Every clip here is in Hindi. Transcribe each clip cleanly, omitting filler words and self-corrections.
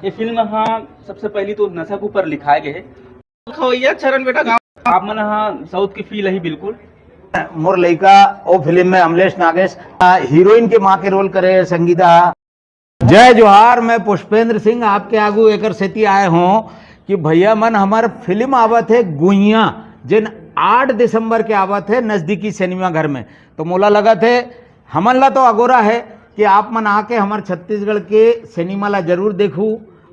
ये फिल्म हाँ सबसे पहली तो नशा के ऊपर लिखाए गए है भैया चरण बेटा गाँव आप मन हाँ साउथ की फील है बिल्कुल। मोर लइका ओ फिल्म में अमलेश नागेश हीरोइन के माँ के रोल करे संगीता। जय जोहार, मैं पुष्पेंद्र सिंह आपके आगू एकर सेती आए हों कि भैया मन हमार फिल्म आवत है गुइया जिन 8 दिसंबर के आवत है नज़दीकी सिनेमा घर में। तो मोला लगा थे हमन ला तो अगोरा है कि आप मन आके हमार छत्तीसगढ़ के सिनेमा ला जरूर देखूँ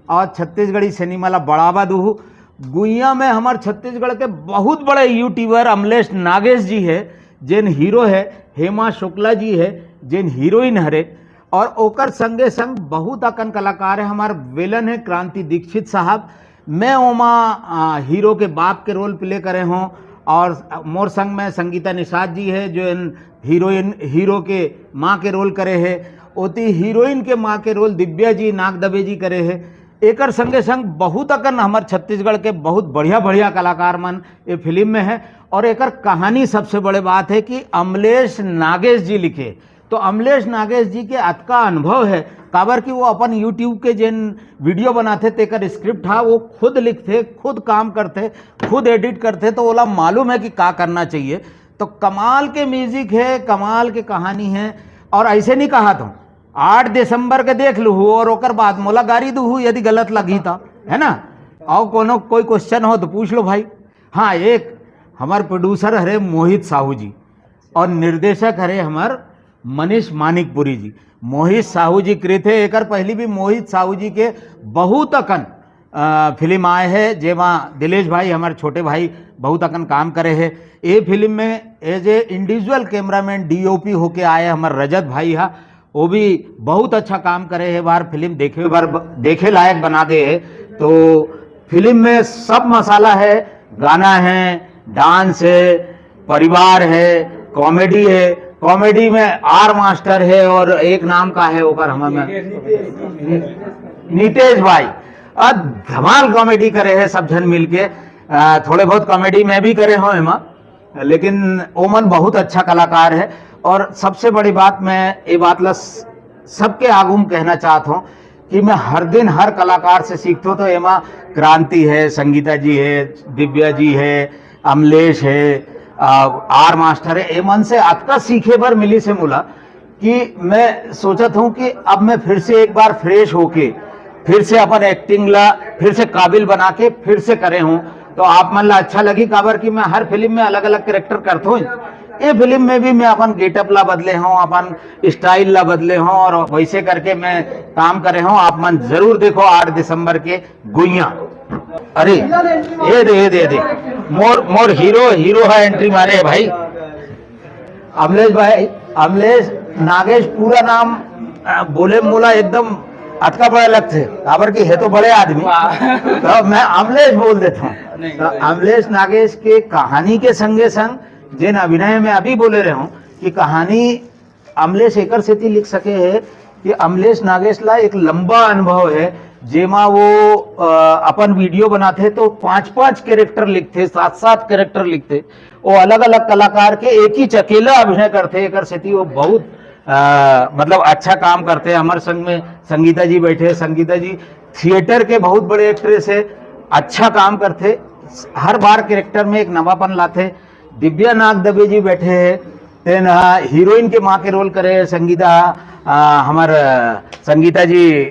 और छत्तीसगढ़ी सिनेमा ला बढ़ावा दूँ। गुइया में हमार छत्तीसगढ़ के बहुत बड़े यूट्यूबर अमलेश नागेश जी है जिन हीरो है, हेमा शुक्ला जी है जिन हीरोइन हरे, और ओकर संगे संग बहुत अकन कलाकार है। हमार विलन है क्रांति दीक्षित साहब, मैं ओमा हीरो के बाप के रोल प्ले करे हों, और मोर संग में संगीता निषाद जी है जो इन हीरो के माँ के रोल करे है। ओती हीरोइन के माँ के रोल दिव्या जी नाग दबे जी करे है। एकर संगे संग बहुत अकन हमार छत्तीसगढ़ के बहुत बढ़िया बढ़िया कलाकार मन ये फिल्म में है। और एकर कहानी सबसे बड़े बात है कि अमलेश नागेश जी लिखे। तो अमलेश नागेश जी के अतका अनुभव है काबर कि वो अपन यूट्यूब के जिन वीडियो बनाते तेकर स्क्रिप्ट था वो खुद लिखते, खुद काम करते, खुद एडिट करते, तो ओला मालूम है कि क्या करना चाहिए। तो कमाल के म्यूजिक है, कमाल के कहानी है। और ऐसे नहीं कहा था 8 दिसंबर के देख लूँ और ओकर बाद मोला गाड़ी दूँ यदि गलत लगी था, है ना। और कोनो कोई क्वेश्चन हो तो पूछ लो भाई। हाँ, एक हमार प्रोड्यूसर हरे मोहित साहू जी और निर्देशक हरे हमार मनीष मानिकपुरी जी। मोहित साहू जी कृत है, एकर पहली भी मोहित साहू जी के बहुत अकन फिल्म आए हैं जेमा दिलेश भाई हमारे छोटे भाई बहुत अकन काम करे है। ये फिल्म में as a individual cameraman DOP होके आए हमारे रजत भाई हा, वो भी बहुत अच्छा काम करे है। बार फिल्म देखे लायक बना दे है। तो फिल्म में सब मसाला है, गाना है, डांस है, परिवार है, कॉमेडी है। कॉमेडी में आर मास्टर है और एक नाम का है ओकर हमें नीतेश भाई, धमाल कॉमेडी करे है सब जन मिलके। थोड़े बहुत कॉमेडी में भी करे हो एमा, लेकिन ओमन बहुत अच्छा कलाकार है। और सबसे बड़ी बात मैं ये बात ला सबके आगू कहना चाहता हूँ कि मैं हर दिन हर कलाकार से सीखता हूँ। तो एमा क्रांति है, संगीता जी है, दिव्या जी है, अमलेश है, आर मास्टर है। एमन से अतका सीखे बार मिली से मुला कि मैं सोचत हूँ कि अब मैं फिर से एक बार फ्रेश होके फिर से अपन एक्टिंग ला फिर से काबिल बना के फिर से करे हूँ। तो आप मन ला अच्छा लगी काबर कि मैं हर फिल्म में अलग अलग कैरेक्टर करता हूँ। ये फिल्म में भी मैं अपन गेटअप ला बदले हूँ, अपन स्टाइल ला बदले हूँ और वैसे करके मैं काम करे हूँ। आप मन जरूर देखो 8 दिसंबर के गुइया। अरे ये दे मोर हीरो है एंट्री मारे भाई अमलेश भाई। अमलेश नागेश पूरा नाम बोले मोला एकदम अटका बड़ा लगते काबर की है तो बड़े आदमी तो मैं अमलेश बोल देता हूँ। तो अमलेश नागेश के कहानी के संगे संग जिन अभिनय में अभी बोले रहे हूँ कि कहानी अमलेश एकर सेती लिख सके है कि अमलेश नागेश ला एक लंबा अनुभव है जेमा वो अपन वीडियो बनाते तो 5-5 कैरेक्टर लिखते, 7-7 कैरेक्टर लिखते। वो अलग अलग कलाकार के एक ही चकेला अभिनय करते एकर सेती वो बहुत मतलब अच्छा काम करते हैं। हमारे संग में संगीता जी बैठे, संगीता जी थिएटर के बहुत बड़े एक्ट्रेस है, अच्छा काम करते, हर बार कैरेक्टर में एक नवापन लाते। दिव्या नाग दबे जी बैठे हैं, तेन हीरोइन के माँ के रोल करे संगीता, हमार संगीता जी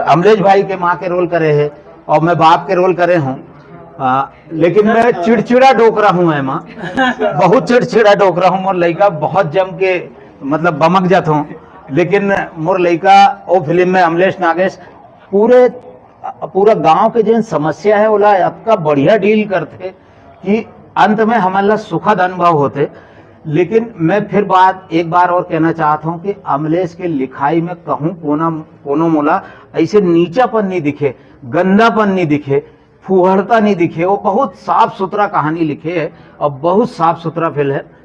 अमलेश भाई के माँ के रोल करे है और मैं बाप के रोल करे हूँ। लेकिन मैं चिड़चिड़ा डोकरा हूँ एमा, बहुत चिड़चिड़ा डोकरा हूँ। मोर लड़का बहुत जम के मतलब बमक जाता हूँ, लेकिन मोर लड़का वो फिल्म में अमलेश नागेश पूरा गांव के जो समस्या है ओला आपका बढ़िया डील करते कि अंत में हमारा सुखद अनुभव होते। लेकिन मैं फिर एक बार और कहना चाहता हूँ कि अमलेश के लिखाई में कहूँ कोनो मोला ऐसे नीचापन नहीं दिखे, गंदापन नहीं दिखे, फुहड़ता नहीं दिखे। वो बहुत साफ सुथरा कहानी लिखे है और बहुत साफ सुथरा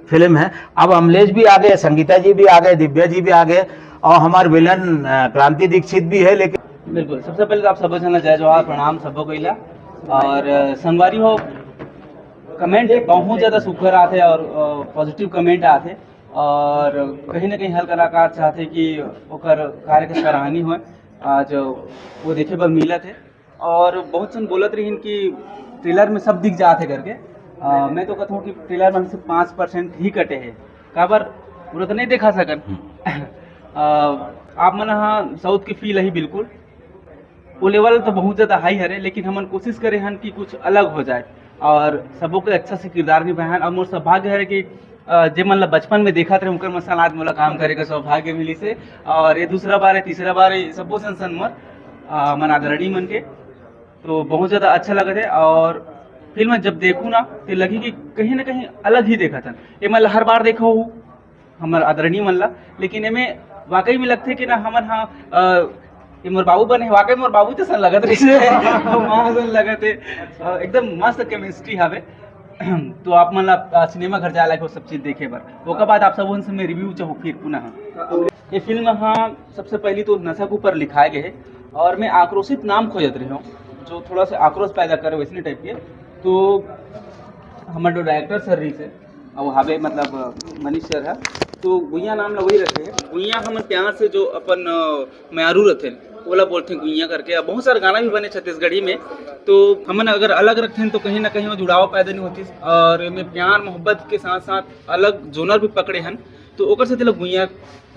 फिल्म है। अब अमलेश भी आ गए, संगीता जी भी आ गए, दिव्या जी भी आ गए और हमारे विलन क्रांति दीक्षित भी है। लेकिन बिल्कुल सबसे पहले तो आप सब जना जय जोहार, प्रणाम सबको कइला। और संगवारी हो कमेंट बहुत ज़्यादा सुखर आते और पॉजिटिव कमेंट आते और कहीं ना कहीं हर कलाकार चाहते कि ओकर कार्य के सराहनीय हो। आज वो देखे बर मिला थे और बहुत सन बोलत रही कि ट्रेलर में सब दिख जाते करके। मैं तो कहता हूँ कि ट्रेलर में हमसे 5% ही कटे हैं, काबर पूरा तो नहीं देखा सकन। आप मन हाँ साउथ की फील ही बिल्कुल वो लेवल तो बहुत ज़्यादा हाई हरे, लेकिन हमन कोशिश करे हन कि कुछ अलग हो जाए और सबों के अच्छा से किरदार निभाए। और मोर सौभाग्य है कि जे मन ला बचपन में देखा थे उनकर मसाल आज मोला काम करे का सौभाग्य मिली से, और ये दूसरा बार है तीसरा बार है सबो सन मोर मन आदरणी मन के तो बहुत ज़्यादा अच्छा लगा थे। और फिल्म जब देखूँ ना तो लगी कि कहीं ना कहीं अलग ही देखा था। ये मैं हर बार देखा हूँ हमार आदरणीय मन ला, लेकिन एमे वाकई में लगते कि ना हमन हाँ ये मोर बाबू बने, वाकई मोर बाबू तो सन लगत रही वहाँ सन लगत है, एकदम मस्त केमिस्ट्री हवे। तो आप मन ला सिनेमा घर जाए लायक हो सब चीज देखे बर। ओकर बाद आप सब उनसे मैं रिव्यू चाहूँ फिर पुनः। ये फिल्म हाँ सबसे पहली तो नशा के ऊपर लिखाए गए है और मैं आक्रोशित नाम खोजत रही हूँ जो थोड़ा सा आक्रोश पैदा करे वैसने टाइप के। तो हमारे जो डायरेक्टर सर रही से और हावे मतलब मनीष सर है, तो गुइया नाम ला वही रखे है। गुइया हम प्यार से जो अपन म्यारू रथे ओला बोलते हैं गुइया करके। अब बहुत सारे गाना भी बने छत्तीसगढ़ी में, तो हमन अगर अलग रखते हैं तो कहीं ना कहीं वो जुड़ाव पैदा नहीं होती और में प्यार मोहब्बत के साथ साथ अलग जोनर भी पकड़े हन, तो ओकर से लोग गुइया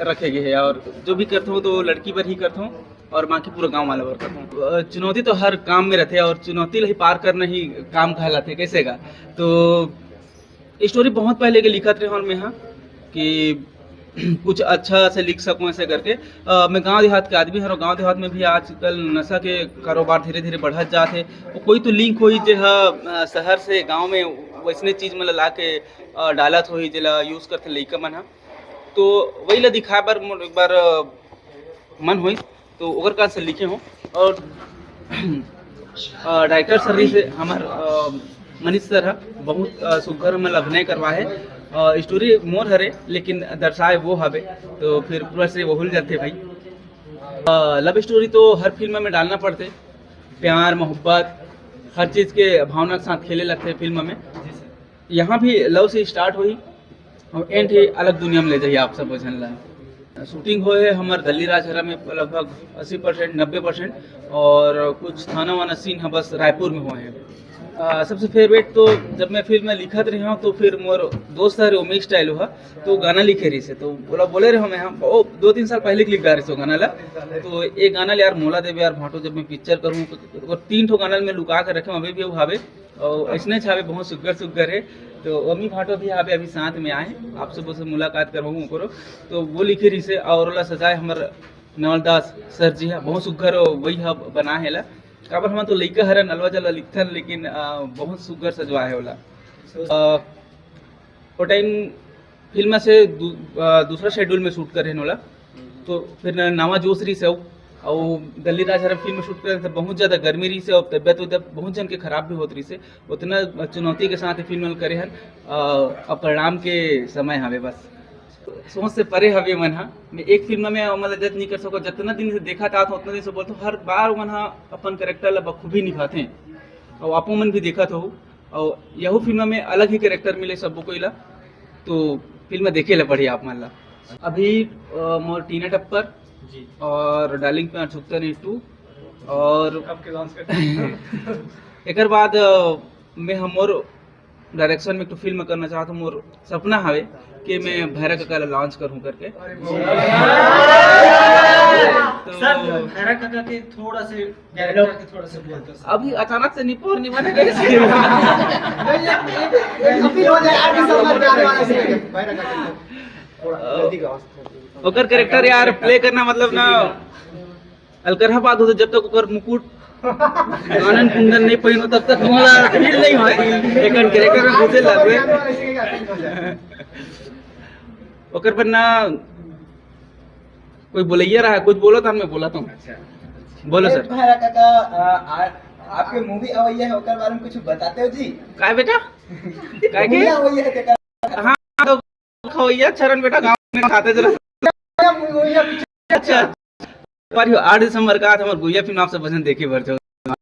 रखे गए है। और जो भी करता हूँ तो लड़की पर ही करता हूँ और बाकी पूरा गांव वाला पर करता हूँ। चुनौती तो हर काम में रहते और चुनौती ही पार करना ही काम कहलाते कैसे का। तो स्टोरी बहुत पहले के लिखत रहे और मैं हाँ कि कुछ अच्छा से लिख सकूं ऐसे करके। मैं गांव देहात के आदमी हूँ, गांव देहात में भी आजकल नशा के कारोबार धीरे धीरे बढ़त जाते है। कोई तो लिंक होई जे शहर से गांव में वैसने चीज में ला के डालत होई जेला यूज करते लइका मन हा, तो वही ला दिखाए बर एक बार मन होई तो ओकर का से लिखे हो। और डायरेक्टर सर से हमार मनीष सर है बहुत सुघर में अभिनय करवा है। स्टोरी मोर हरे लेकिन दर्शाए वो हवे, तो फिर पूरा से वो भूल जाते भाई। लव स्टोरी तो हर फिल्म में डालना पड़ते, प्यार मोहब्बत हर चीज़ के भावना के साथ खेले लगते फिल्म में। यहाँ भी लव से स्टार्ट हुई और एंड ही अलग दुनिया में ले जाइए आप सब झन ला। शूटिंग हुए है हमारे दल्ली राजहरा में लगभग 80% 90%, और कुछ थाना वाना सीन है बस रायपुर में हुए हैं। सबसे फेवरेट तो जब मैं फिल्म में लिखत रही हूँ तो फिर मोर दोस्त है उमेश स्टाइल हुआ तो गाना लिखे रही से, तो बोले रहे मैं हाँ 2-3 साल पहले क्लिक गा रही सो गाना ला। तो एक गाना यार मोला देवे यार भाटो जब मैं पिक्चर करूँ तो 3 ठो गाना में लुका कर रखे अभी भी वो हावे और ऐसने छावे बहुत सुग्गर है। तो अमी भाटो भी हावे अभी साथ में आए, आप सब से मुलाकात करवाऊँ करो, तो वो लिखे रही से। और ओला सजाए हमारे नवलदास सर जी है बहुत सुग्घर वही बना है ला। काबर हम तो लइका हरन अलवा जला लिखथन लेकिन बहुत सुग्घर सजवा है ओला। वो टाइम फिल्म से दूसरा शेड्यूल में शूट करे ओला, तो फिर नवा जोश रही से और दिल्ली राजहरा फिल्म में शूट करे तो बहुत ज़्यादा गर्मी रही से और तबियत उबियत बहुत जन के खराब भी होत रही से। उतना चुनौती के साथ फिल्म करे हन और परिणाम के समय हवे बस सोच से परे हवे मन हा। मैं एक फिल्म में मतलब जज नहीं कर सको, जितना दिन से देखा था उतना दिन से बोलते हर बार मन हा अपन कैरेक्टर ला बखूबी निभाते और आपो मन भी देखा हो। और यह फिल्म में अलग ही कैरेक्टर मिले सबको कोई ला, तो फिल्म देखे ला पड़ी आप मन ला। अभी मोर टीना टप्पर और डार्लिंग पे झुकता नहीं 2 और एक बाद मैं हमोर डायरेक्शन में एक फिल्म करना चाहता हूँ। मोर सपना हवे कि मैं भैरा काका लॉन्च करूँ करके। तो भैरा काका के थोड़ा से डायरेक्टर के थोड़ा से बोलते हैं अभी अचानक से निपोर नहीं बने कैसे ओकर कैरेक्टर यार प्ले करना मतलब ना अलकरहा बात हो, जब तक ओकर मुकुट आनंद कुंदन नहीं पहिनो तब तक हमारा फील नहीं होई एकन कैरेक्टर में घुसे लगवे। ओकर पर ना कोई बोलैया रहा कुछ बोलो था मैं बोला तो बोलो सर। भैरा काका आपके मूवी आवैया है ओकर बारे में कुछ बताते हो जी? काय बेटा काय के आवैया है तेरा? हां तो खवैया चरण बेटा गांव में खाते जरा। अच्छा पर 8 दिसंबर का हमर गुइया फिल्म आप सब बसन देखे बर